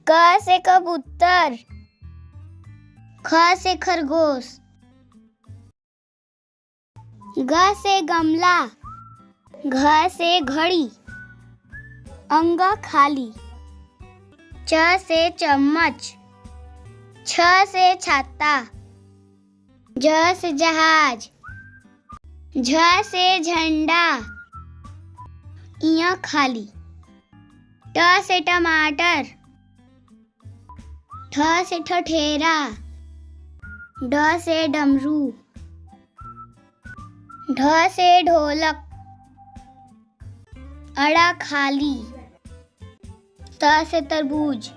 क से कबूतर, ख से खरगोश, ग से गमला, घ से घड़ी, अंग खाली, च से चम्मच, छ से छाता, ज से जहाज, झ से झंडा, इया खाली, ट से टमाटर, ठ से ठठेरा, ड से डमरू, ढ से ढोलक, अड़ा खाली, त से तरबूज,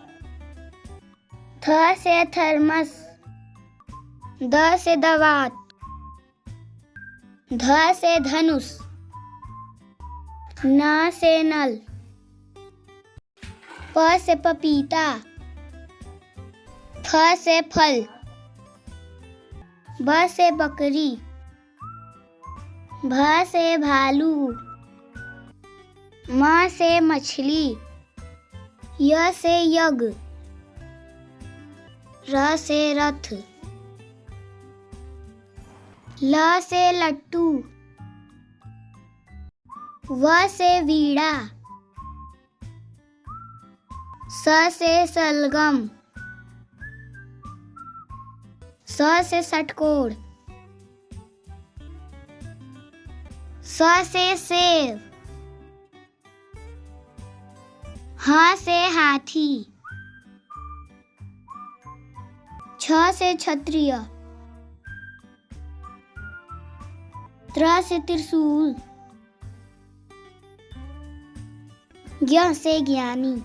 थ से थर्मस, द से दवात, ध से धनुष, न से नल, प से पपीता, फ से फल, ब से बकरी, भ से भालू, म से मछली, य से यज्ञ, र से रथ, ल से लट्टू, व से वीणा, स से सलगम, स से षटकोर, स से सेब, ह से हाथी, छ से क्षत्रिय, त्र से त्रिशूल, ज्ञ से ज्ञानी।